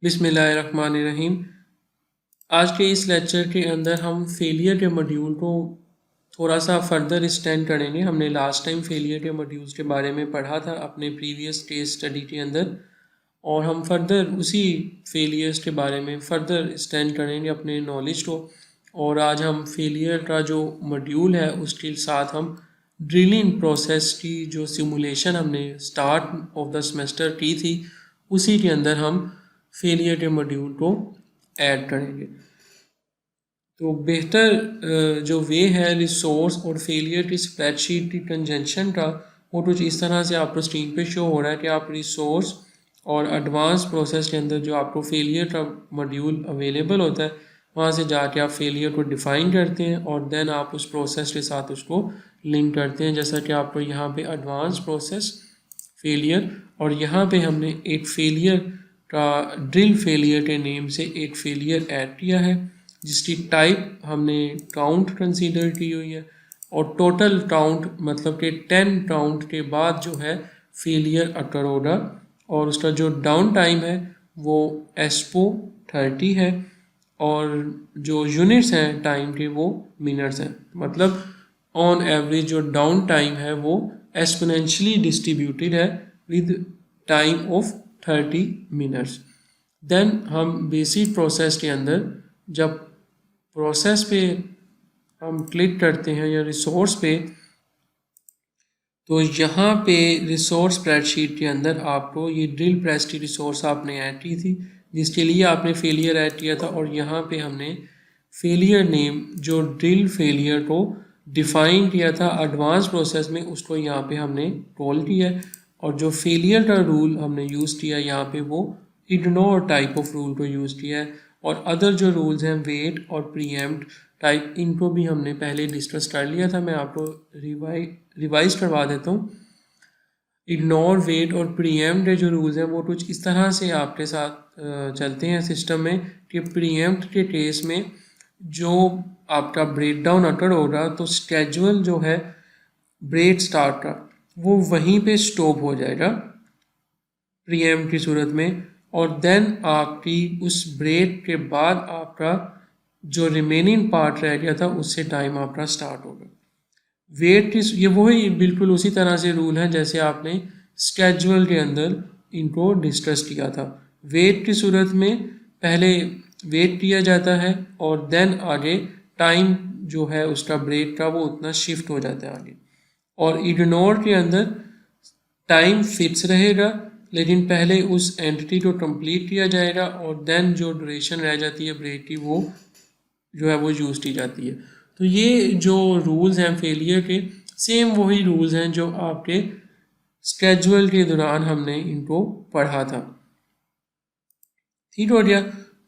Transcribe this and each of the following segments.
बिस्मिल्लाहिर्रहमानिर्रहीम। आज के इस लेक्चर के अंदर हम फेलियर के मॉड्यूल को थोड़ा सा फर्दर एक्सटेंड करेंगे। हमने लास्ट टाइम फेलियर के मॉड्यूल्स के बारे में पढ़ा था अपने प्रीवियस केस स्टडी के अंदर, और हम फर्दर उसी फेलियर्स के बारे में फर्दर एक्सटेंड करेंगे अपने नॉलेज को। और आज हम फेलियर का जो मॉड्यूल है उसके साथ हम ड्रिलिंग प्रोसेस की जो सिमुलेशन हमने स्टार्ट ऑफ द सेमेस्टर की थी उसी के अंदर हम फेलियर के मॉड्यूल को ऐड करेंगे। तो बेहतर जो वे है रिसोर्स और फेलियर की स्प्रेडशीट की कंजंक्शन का, वो कुछ इस तरह से आपको स्क्रीन पे शो हो रहा है कि आप रिसोर्स और एडवांस प्रोसेस के अंदर जो आपको फेलियर का मॉड्यूल अवेलेबल होता है वहाँ से जाके आप फेलियर को डिफ़ाइन करते हैं और देन आप उस प्रोसेस के साथ उसको लिंक करते हैं। जैसा कि आपको यहाँ पे एडवांस प्रोसेस फेलियर, और यहाँ पे हमने एक फेलियर का ड्रिल फेलियर के नेम से एक फेलियर ऐड किया है जिसकी टाइप हमने काउंट कंसीडर की हुई है, और टोटल काउंट मतलब कि 10 काउंट के बाद जो है फेलियर अकर होगा, और उसका जो डाउन टाइम है वो एस्पो 30 है, और जो यूनिट्स हैं टाइम के वो मिनट्स हैं। मतलब ऑन एवरेज जो डाउन टाइम है वो एक्सपोनेंशियली डिस्ट्रीब्यूटेड है with time of 30 minutes. Then हम बेसिक प्रोसेस के अंदर जब प्रोसेस पे हम क्लिक करते हैं या रिसोर्स पे, तो यहाँ पे रिसोर्स स्प्रेडशीट के अंदर आपको ये ड्रिल प्रेस की रिसोर्स आपने ऐड की थी जिसके लिए आपने फेलियर ऐड किया था, और यहाँ पे हमने फेलियर नेम जो ड्रिल फेलियर को डिफ़ाइन किया था एडवांस प्रोसेस में उसको यहाँ पे हमने कॉल किया है, और जो फेलियर का रूल हमने यूज़ किया यहाँ पे वो इग्नोर टाइप ऑफ रूल को यूज़ किया है, और अदर जो रूल्स हैं वेट और प्रीएम्प्ट टाइप इनको भी हमने पहले डिस्कस कर लिया था। मैं आपको रिवाइज करवा देता हूँ। इग्नोर वेट और प्रीएम्प्ट जो रूल्स हैं वो कुछ इस तरह से आपके साथ चलते हैं सिस्टम में कि प्रीएम्प्ट के केस में जो आपका ब्रेकडाउन अकर होगा तो स्केजुअल जो है ब्रेक स्टार्ट का वो वहीं पे स्टॉप हो जाएगा प्रीएम्प्ट की सूरत में, और देन आपकी उस ब्रेक के बाद आपका जो रिमेनिंग पार्ट रह गया था उससे टाइम आपका स्टार्ट होगा। वेट की ये वही बिल्कुल उसी तरह से रूल है जैसे आपने स्केजुअल के अंदर इनको डिस्कस किया था। वेट की सूरत में पहले वेट किया जाता है और देन आगे टाइम जो है उसका ब्रेक का वो उतना शिफ्ट हो जाता है आगे, और इग्नोर के अंदर टाइम फिक्स रहेगा लेकिन पहले उस एंटिटी को कंप्लीट किया जाएगा और देन जो ड्यूरेशन रह जाती है ब्रेक की वो जो है वो यूज़ की जाती है। तो ये जो रूल्स हैं फेलियर के सेम वही रूल्स हैं जो आपके स्केजुअल के दौरान हमने इनको पढ़ा था। ठीक हो गया।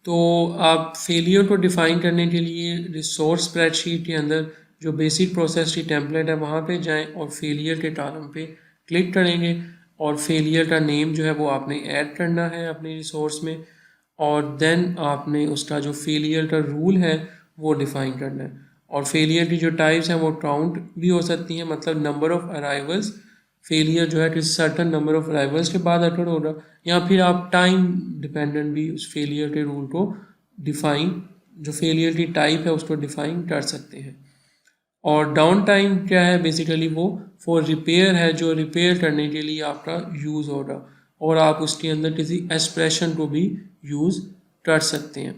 तो आप फेलियर को डिफ़ाइन करने के लिए रिसोर्स स्प्रेडशीट के अंदर जो बेसिक प्रोसेस की टेम्पलेट है वहाँ पे जाएं और फेलियर के कॉलम पे क्लिक करेंगे, और फेलियर का नेम जो है वो आपने ऐड करना है अपने रिसोर्स में, और देन आपने उसका जो फेलियर का रूल है वो डिफ़ाइन करना है। और फेलियर की जो टाइप्स हैं वो काउंट भी हो सकती हैं, मतलब नंबर ऑफ़ अराइवल्स, फेलियर जो है किसी सर्टन नंबर ऑफ़ अराइवल्स के बाद अकर होगा, या फिर आप टाइम डिपेंडेंट भी उस फेलियर के रूल को डिफ़ाइन जो फेलियर की टाइप है उसको डिफ़ाइन कर सकते हैं। और डाउन टाइम क्या है, बेसिकली वो फॉर रिपेयर है जो रिपेयर करने के लिए आपका यूज़ होगा, और आप उसके अंदर किसी एक्सप्रेशन को भी यूज़ कर सकते हैं।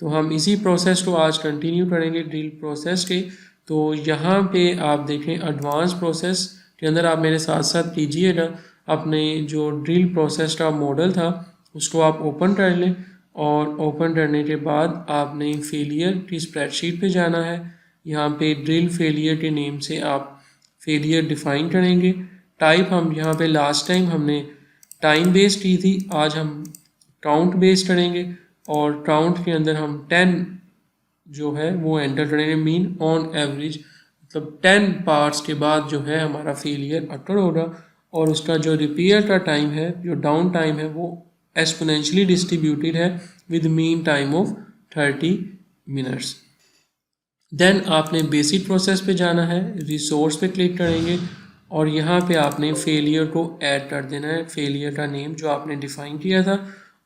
तो हम इसी प्रोसेस को आज कंटिन्यू करेंगे ड्रिल प्रोसेस के। तो यहाँ पे आप देखें एडवांस प्रोसेस के अंदर आप मेरे साथ साथ कीजिएगा, अपने जो ड्रिल प्रोसेस का मॉडल था उसको आप ओपन कर लें, और ओपन करने के बाद आपने फेलियर की स्प्रेडशीट पे जाना है। यहाँ पे ड्रिल फेलियर के नेम से आप फेलियर डिफ़ाइन करेंगे। टाइप हम यहाँ पे लास्ट टाइम हमने टाइम बेस्ड की थी, आज हम काउंट बेस्ड करेंगे, और काउंट के अंदर हम 10 जो है वो एंटर करेंगे मीन ऑन एवरेज, मतलब 10 पार्ट्स के बाद जो है हमारा फेलियर अकर होगा, और उसका जो रिपेयर का टाइम है जो डाउन टाइम है वो एक्सपोनेंशियली डिस्ट्रीब्यूटेड है with mean time of 30 minutes. Then आपने बेसिक प्रोसेस पे जाना है, रिसोर्स पे क्लिक करेंगे और यहाँ पे आपने फेलियर को ऐड कर देना है, फेलियर का नेम जो आपने डिफ़ाइन किया था,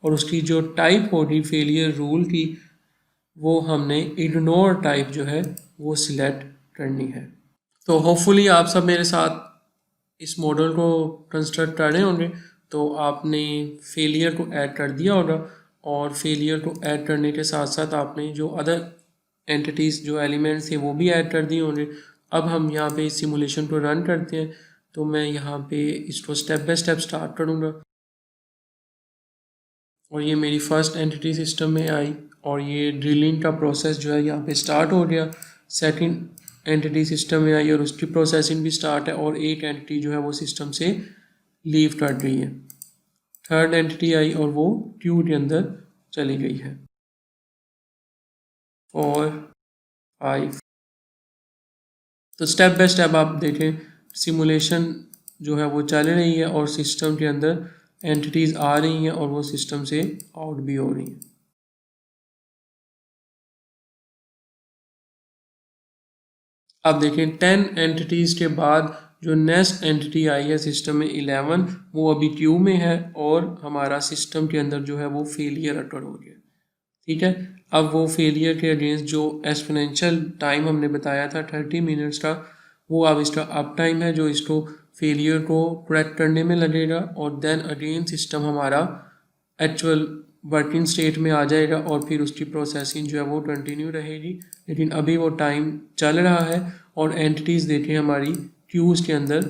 और उसकी जो टाइप होगी फेलियर रूल की, वो हमने इग्नोर टाइप जो है वो सिलेक्ट करनी है। तो होपफुली आप सब मेरे साथ इस मॉडल को कंस्ट्रक्ट कर रहे होंगे। तो आपने फेलियर को ऐड कर दिया होगा, और फेलियर को ऐड करने के साथ साथ आपने जो अदर एंटिटीज़ जो एलिमेंट्स थे वो भी ऐड कर दिए होंगे। अब हम यहाँ पे इस सिमुलेशन को रन करते हैं। तो मैं यहाँ पे इसको स्टेप बाय स्टेप स्टार्ट करूँगा, और ये मेरी फर्स्ट एंटिटी सिस्टम में आई, और ये ड्रिलिंग का प्रोसेस जो है यहाँ पे स्टार्ट हो गया। सेकंड एंटिटी सिस्टम में आई और उसकी प्रोसेसिंग भी स्टार्ट है, और एक एंटिटी जो है वो सिस्टम से लीव कर रही है। थर्ड एंटिटी आई और वो क्यू के अंदर चली गई है। 4, 5। तो स्टेप बाय स्टेप आप देखें सिमुलेशन जो है वो चल रही है, और सिस्टम के अंदर एंटिटीज़ आ रही हैं और वो सिस्टम से आउट भी हो रही हैं। अब देखें 10 एंटिटीज़ के बाद जो नेक्स्ट एंटिटी आई है सिस्टम में 11, वो अभी क्यू में है, और हमारा सिस्टम के अंदर जो है वो फेलियर अटर हो गया। ठीक है, अब वो फेलियर के अगेंस्ट जो एक्सपोनेंशियल टाइम हमने बताया था 30 मिनट्स का, वो अब इसका अप टाइम है जो इसको फेलियर को करेक्ट करने में लगेगा, और देन अगेन सिस्टम हमारा एक्चुअल वर्किंग स्टेट में आ जाएगा, और फिर उसकी प्रोसेसिंग जो है वो कंटिन्यू रहेगी। लेकिन अभी वो टाइम चल रहा है, और एंटिटीज़ देखें हमारी क्यूज़ के अंदर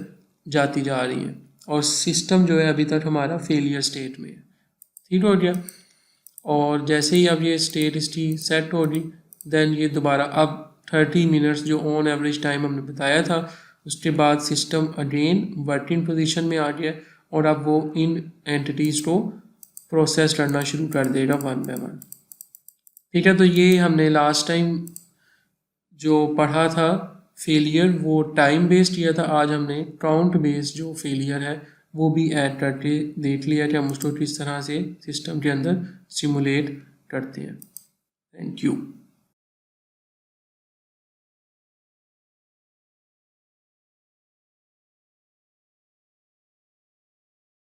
जाती जा रही हैं, और सिस्टम जो है अभी तक हमारा फेलियर स्टेट में है। ठीक हो गया। और जैसे ही अब ये स्टेट इसकी सेट होगी, देन ये दोबारा अब 30 मिनट्स जो ऑन एवरेज टाइम हमने बताया था, उसके बाद सिस्टम अगेन वर्किंग पोजीशन में आ गया, और अब वो इन एंटिटीज़ को प्रोसेस करना शुरू कर देगा वन बाय वन। ठीक है, तो ये हमने लास्ट टाइम जो पढ़ा था फेलियर, वो टाइम बेस्ड किया था। आज हमने काउंट बेस्ड जो फेलियर है वो भी ऐड करके देख लिया कि हम उसको किस तरह से सिस्टम के अंदर सिमुलेट करते हैं। Thank you.